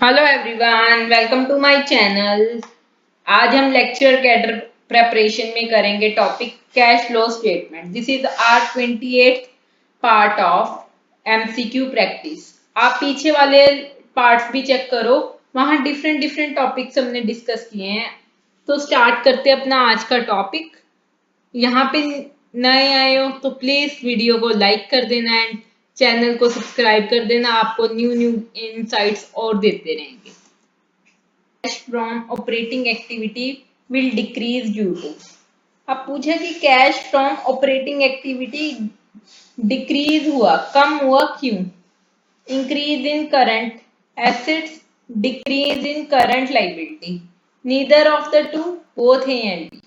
Hello everyone, welcome to my channel. आज हम lecture cadre preparation में करेंगे topic cash flow statement. This is our 28th part of MCQ practice. आप पीछे वाले पार्ट्स भी चेक करो, वहां डिफरेंट डिफरेंट टॉपिक्स हमने डिस्कस किए हैं। तो स्टार्ट करते हैं अपना आज का टॉपिक। यहाँ पे नए आए हो तो प्लीज वीडियो को लाइक कर देना एंड चैनल को सब्सक्राइब कर देना, आपको न्यू न्यू इनसाइट्स और देते रहेंगे। Cash from operating activity will decrease due to. अब पूछा कि cash from operating activity decrease हुआ, कम हुआ, क्यों? Increase in current assets, decrease in current liability, neither of the two, both A and B.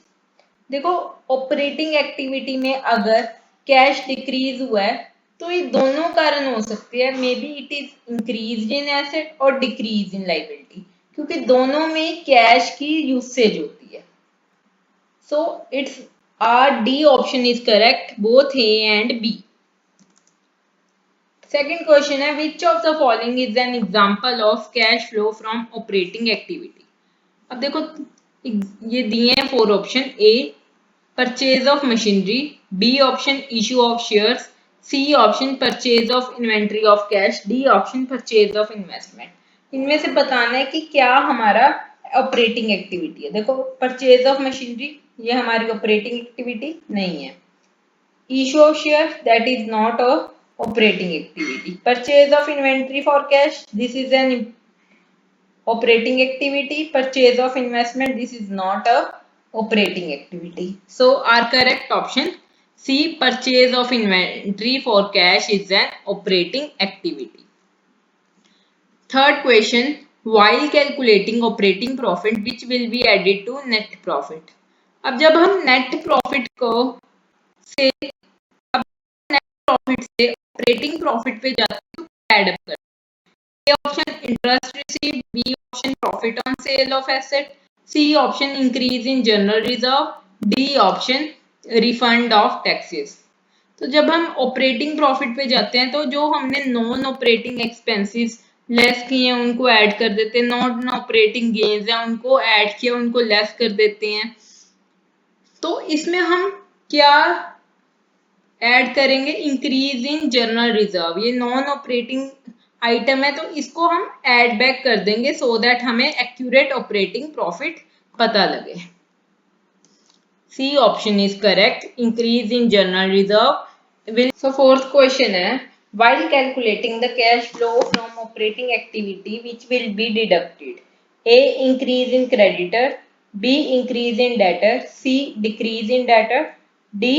देखो, ऑपरेटिंग एक्टिविटी में अगर कैश डिक्रीज हुआ है तो ये दोनों कारण हो सकते हैं। May be it is increase in asset और डिक्रीज इन लाइबिलिटी, क्योंकि दोनों में कैश की यूसेज होती है। So it's our D option is correct, both A and B. Second question है, which of the following is an example of cash flow from operating activity. अब देखो, ये दिए हैं four option. A purchase of machinery, B option issue of shares, C option purchase of inventory of cash, D option purchase of investment. इनमें से बताना है कि क्या हमारा ऑपरेटिंग एक्टिविटी है। देखो, परचेज ऑफ मशीनरी ये हमारी ऑपरेटिंग एक्टिविटी नहीं है। Issue of share that is not a operating activity. Purchase of inventory for cash, this is an operating activity. Purchase of investment, this is not a operating activity. So our correct option C, purchase of inventory for cash is an operating activity. Third question, while calculating operating profit which will be added to net profit। अब जब हम net profit को से net profit से operating profit पे जाते हैं तो add up करते हैं। A option interest received, B option profit on sale of asset, C option increase in general reserve, D option refund of taxes। तो जब हम ऑपरेटिंग प्रॉफिट पे जाते हैं तो जो हमने नॉन ऑपरेटिंग एक्सपेंसेस लेस किए हैं उनको ऐड कर देते हैं, नॉन ऑपरेटिंग गेन्स हैं उनको ऐड किया उनको लेस कर देते हैं। तो इसमें हम क्या ऐड करेंगे? Increase in general reserve. ये नॉन ऑपरेटिंग आइटम है तो इसको हम ऐड बैक कर देंगे सो दैट हमें एक्यूरेट ऑपरेटिंग प्रॉफिट पता लगे। C option is correct, increase in general reserve will. So fourth question है, while calculating the cash flow from operating activity which will be deducted? A increase in creditor, B increase in debtor, C decrease in debtor, D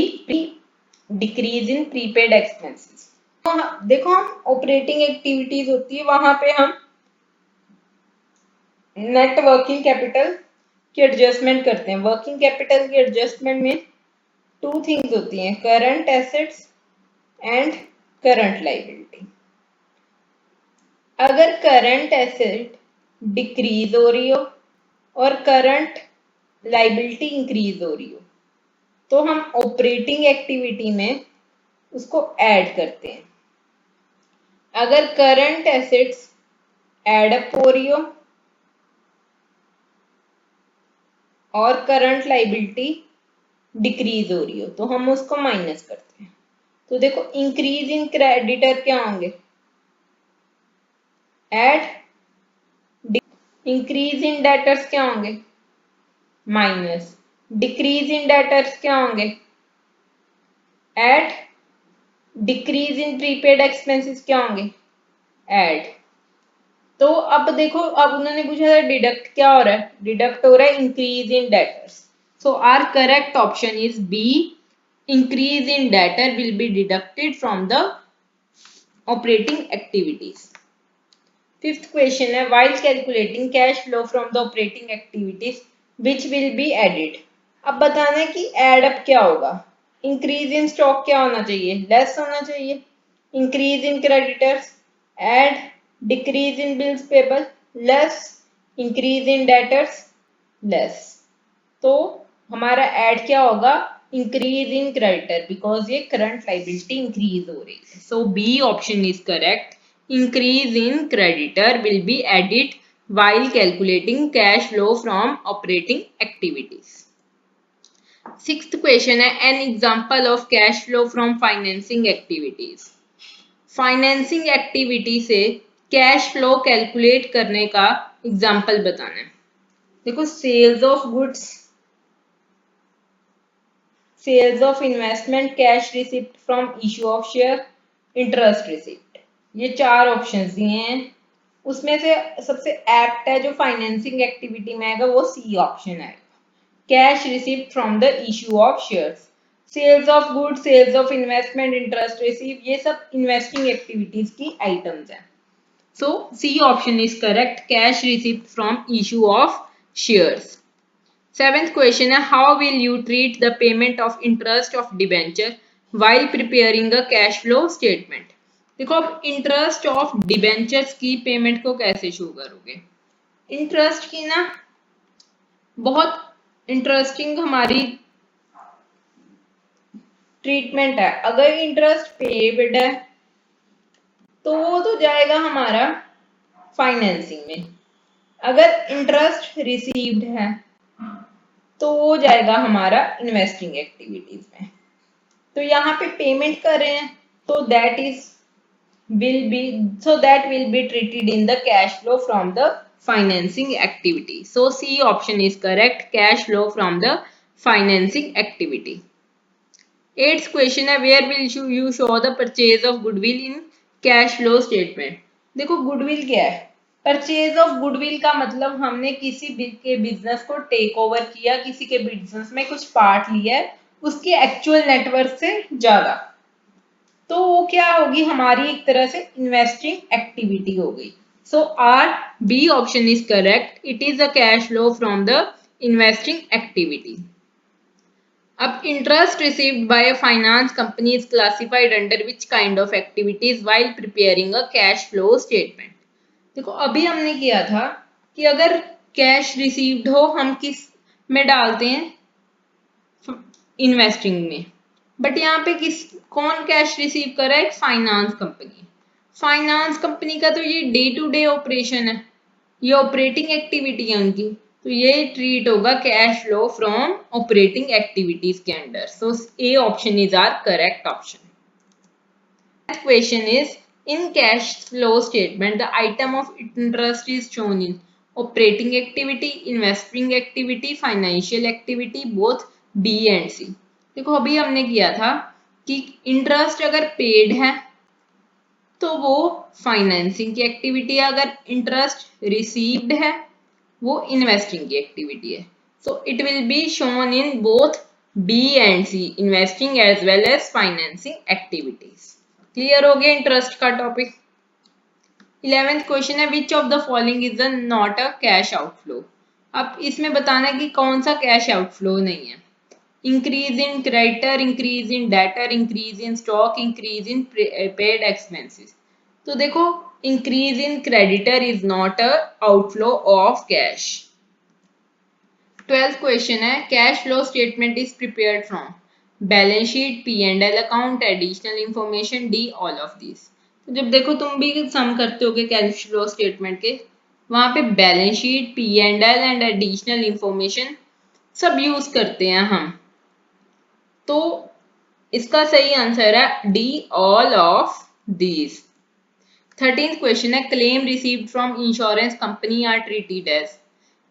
decrease in prepaid expenses. तो देखो, हम operating activities होती है वहां पे हम net working capital की adjustment करते हैं। वर्किंग कैपिटल की एडजस्टमेंट में टू थिंग्स होती हैं, current assets and current liability. अगर करंट एसेट डिक्रीज हो रही हो और करंट लाइबिलिटी इंक्रीज हो रही हो तो हम ऑपरेटिंग एक्टिविटी में उसको ऐड करते हैं। अगर करंट एसेट्स एड अप हो रही हो और करंट लाइबिलिटी डिक्रीज हो रही हो तो हम उसको माइनस करते हैं। तो देखो, इंक्रीज इन क्रेडिटर क्या होंगे? ऐड। इंक्रीज इन डेटर्स क्या होंगे? माइनस। डिक्रीज इन डेटर्स क्या होंगे? ऐड। डिक्रीज इन प्रीपेड एक्सपेंसेस क्या होंगे? ऐड। तो अब देखो, अब उन्होंने पूछा था डिडक्ट क्या हो रहा है? डिडक्ट हो रहा है increase in debtors. So our correct option is B, increase in debtor will be deducted from the operating activities. Fifth question है, while calculating cash flow from the operating activities which will be added. अब बताना है कि add up क्या होगा। Increase in stock क्या होना चाहिए? लेस होना चाहिए। Increase in creditors add. Decrease in bills payable less. Increase in debtors less. तो हमारा ऐड क्या होगा? इंक्रीज इन क्रेडिटर, बिकॉज ये करंट लाइबिलिटी इंक्रीज हो रही है। So B option is correct, increase in creditor will be added while calculating cash flow from operating activities. Sixth question है an example of cash flow from financing activities. Financing activity से cash flow calculate करने का example बताना है. देखो sales of goods, sales of investment, cash receipt from issue of share, interest receipt, ये चार options दिए हैं. उसमें से सबसे एप्ट है जो फाइनेंसिंग एक्टिविटी में आएगा वो सी ऑप्शन है, cash receipt from the issue of shares. Sales of goods, sales of investment, interest receive, ये सब इन्वेस्टिंग एक्टिविटीज की आइटम्स हैं. So C option is correct, cash receipt from issue of shares. Seventh question है how will you treat the payment of interest of debenture while preparing a cash flow statement. देखो अब interest of debentures की payment को कैसे show करोगे. Interest की ना बहुत इंटरेस्टिंग हमारी ट्रीटमेंट है. अगर इंटरेस्ट पेड है तो वो तो जाएगा हमारा फाइनेंसिंग में. अगर इंटरेस्ट रिसीव्ड है तो वो जाएगा हमारा इन्वेस्टिंग एक्टिविटीज में. तो यहाँ पे पेमेंट कर रहे हैं तो that will be treated in the cash flow from the financing activity. So C option is correct, cash flow from the financing activity. Eighth question है where will you show the purchase of goodwill in cash flow statement. देखो goodwill क्या है. Purchase of goodwill का मतलब हमने किसी के business को टेक ओवर किया, किसी के बिजनेस में कुछ पार्ट लिया है उसके एक्चुअल नेटवर्थ से ज्यादा, तो वो क्या होगी हमारी एक तरह से इन्वेस्टिंग एक्टिविटी हो गई. So our B option is correct, it is a cash flow from the investing activity. अब interest received by a finance company is classified under which kind of activities while preparing a cash flow statement. देखो अभी हमने किया था कि अगर cash received हो हम किस में डालते हैं, इन्वेस्टिंग में. बट यहाँ पे कौन कैश रिसीव कर रहा है, फाइनेंस कंपनी. फाइनेंस कंपनी का तो ये डे टू डे ऑपरेशन है, ये ऑपरेटिंग एक्टिविटी है उनकी, तो ये ट्रीट होगा cash flow from operating activities के under. So A option is our correct option. Next question is in cash flow statement the item of interest is shown in operating activity, investing activity, financial activity, both B and C. देखो अभी हमने किया था कि interest अगर paid है तो वो फाइनेंसिंग की एक्टिविटी है, अगर इंटरेस्ट रिसीव्ड है वो इन्वेस्टिंग की एक्टिविटी है. So it will be shown in both B and C, investing as well as financing activities. Clear हो गया इंटरेस्ट का टॉपिक. 11th क्वेश्चन है which of the following is not a cash outflow. अब इसमें बताना है कि कौन सा कैश आउटफ्लो नहीं है. Increase in creditor, increase in debtor, increase in stock, increase in paid expenses. तो देखो increase in creditor is not a outflow of cash. 12th question है cash flow statement is prepared from balance sheet, P&L account, additional information, D all of this. तो जब देखो तुम भी सम करते होगे कैश फ्लो स्टेटमेंट के, वहां पे balance sheet, P&L and additional information सब यूज करते हैं हम, तो इसका सही आंसर है D all of these. 13th question है claim received from insurance company are treated as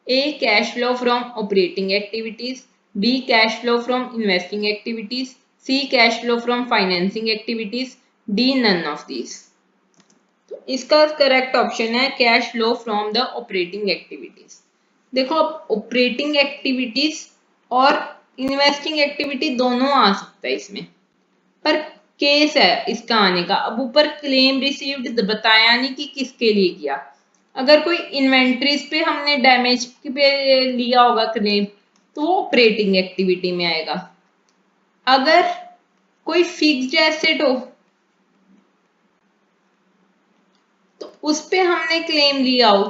A cash flow from operating activities, B cash flow from investing activities, C cash flow from financing activities, D none of these. तो इसका correct option है cash flow from the operating activities. देखो अब operating activities और investing activity दोनों आ सकता है इसमें, पर केस है इसका आने का. अब ऊपर क्लेम रिसीव्ड बताया नहीं कि किसके लिए किया. अगर कोई इन्वेंट्रीज पे हमने डैमेज पे लिया होगा क्लेम तो वो ऑपरेटिंग एक्टिविटी में आएगा. अगर कोई फिक्स्ड एसेट हो तो उस पे हमने क्लेम लिया हो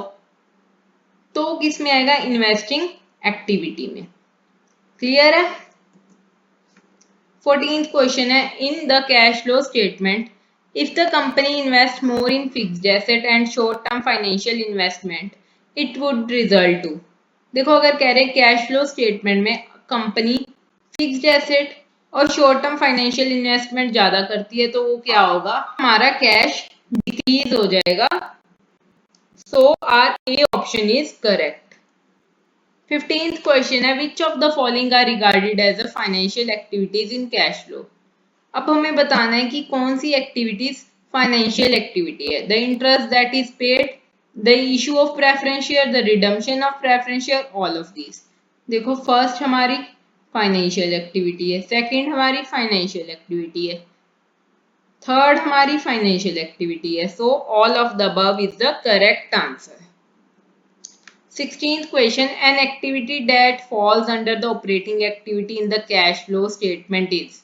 तो किस में आएगा, इन्वेस्टिंग एक्टिविटी में. क्लियर है. 14th क्वेश्चन है इन the cash flow statement If the company invests more in fixed asset and short term financial investment, it would result to, देखो अगर कह रहे कैश फ्लो स्टेटमेंट में कंपनी फिक्स्ड एसेट और short term financial investment ज्यादा करती है तो वो क्या होगा, हमारा कैश डिक्रीज हो जाएगा. So our A option is correct. 15th question है which of the following are regarded as a financial activities in cash flow. अब हमें बताना है कि कौन सी एक्टिविटीज फाइनेंशियल एक्टिविटी है. The interest that is paid, the issue of preference share, the redemption of preference share, all of these. देखो first हमारी फाइनेंशियल एक्टिविटी है, सेकंड हमारी फाइनेंशियल एक्टिविटी है, थर्ड हमारी फाइनेंशियल एक्टिविटी है. So all of the above is the correct answer. 16th question, an activity that falls under the operating activity in the cash flow statement is.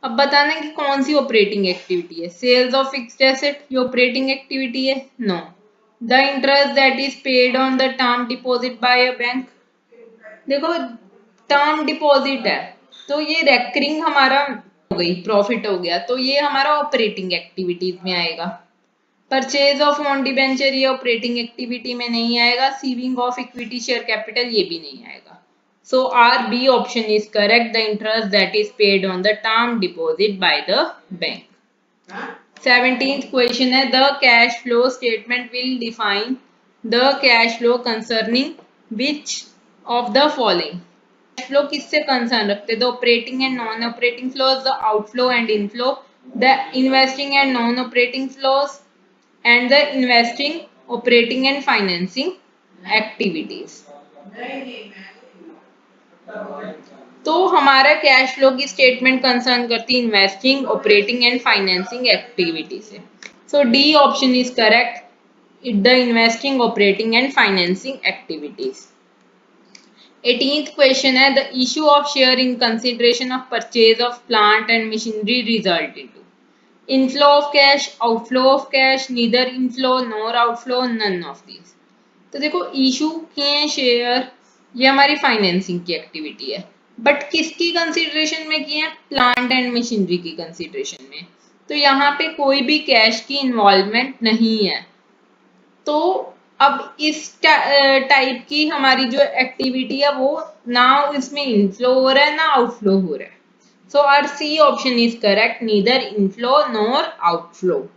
अब बताना कि कौन सी operating activity है. Sales of fixed asset ये operating activity है? No. The interest that is paid on the term deposit by a bank, देखो term deposit है तो ये रेकरिंग हमारा हो गई, प्रॉफिट हो गया, तो ये हमारा ऑपरेटिंग एक्टिविटीज में आएगा. परचेज ऑफ ऑन डिबेंचर ये ऑपरेटिंग एक्टिविटी में नहीं आएगा. सीविंग ऑफ इक्विटी शेयर कैपिटल ये भी नहीं आएगा. So our B option is correct. The interest that is paid on the term deposit by the bank. 17th question है the cash flow statement will define the cash flow concerning which of the following. Cash flow किससे concern रखते हैं? The operating and non-operating flows, the outflow and inflow, the investing and non-operating flows, and the investing, operating and financing activities. तो हमारा cash flow की statement concern करती है investing, operating and financing activity से. So D option is correct. The investing, operating and financing activities. 18th question है the issue of share in consideration of purchase of plant and machinery result into inflow of cash, outflow of cash, neither inflow nor outflow, none of these. तो देखो issue किए share ये हमारी financing की activity है, but किसकी consideration में किए? प्लांट एंड मशीनरी की कंसिडरेशन में. तो यहाँ पे कोई भी कैश की इन्वॉल्वमेंट नहीं है. तो अब इस टाइप की हमारी जो एक्टिविटी है वो ना इसमें इनफ्लो हो रहा है ना आउटफ्लो हो रहा है. So our C option is correct, neither inflow nor outflow.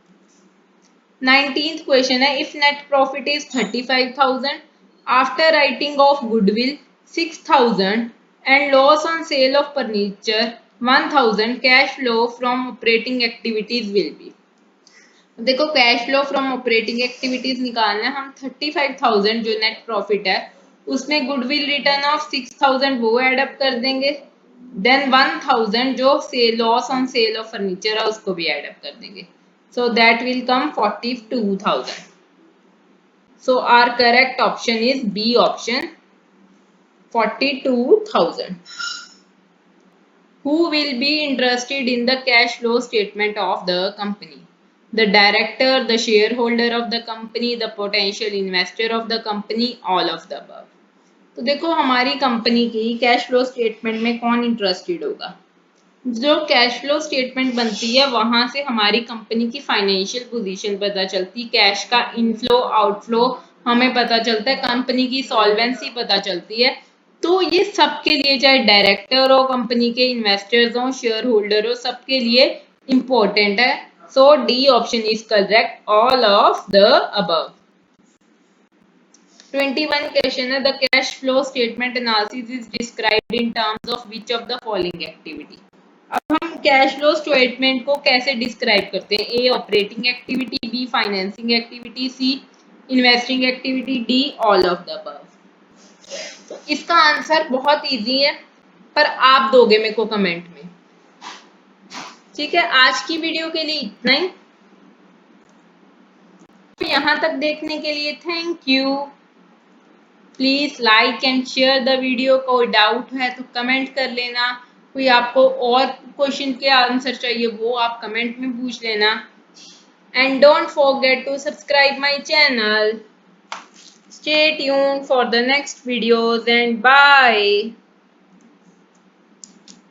19th question है if net profit is 35,000 after writing off goodwill 6,000 and loss on sale of furniture 1,000, cash flow from operating activities will be. देखो cash flow from operating activities निकालना है. हम 35,000 जो net profit है उसमें goodwill return of 6,000 वो add up कर देंगे. देन 1,000 जो sale loss on sale of furniture है उसको भी एड अप कर देंगे. So that will come 42,000. So our correct option is B option, 42,000. Who will be interested in the cash flow statement of the company? The director, the shareholder of the company, the potential investor of the company, all of the above. तो देखो हमारी company की cash flow statement में कौन interested होगा? जो cash flow statement बनती है वहां से हमारी कंपनी की फाइनेंशियल पोजीशन पता चलती है, कैश का इनफ्लो आउटफ्लो हमें पता चलता है, कंपनी की सॉल्वेंसी पता चलती है. तो ये सबके लिए चाहे डायरेक्टर हो कंपनी के, इन्वेस्टर्स हो, शेयर होल्डर हो, सबके लिए इंपॉर्टेंट है. So D option is correct, all of the above. 21 question है the cash flow statement analysis is described in terms of which of the following activity. अब हम कैश फ्लो स्टेटमेंट को कैसे describe करते हैं? A operating activity, B financing activity, C investing activity, D all of the above. तो इसका answer बहुत easy है पर आप दोगे मेरे को कमेंट में. ठीक है, आज की वीडियो के लिए इतना ही. तो यहाँ तक देखने के लिए thank you. Please like and share the video. कोई डाउट है तो कमेंट कर लेना. कोई आपको और क्वेश्चन के आंसर चाहिए वो आप कमेंट में पूछ लेना. And don't forget to subscribe my channel. Stay tuned for the next videos and bye.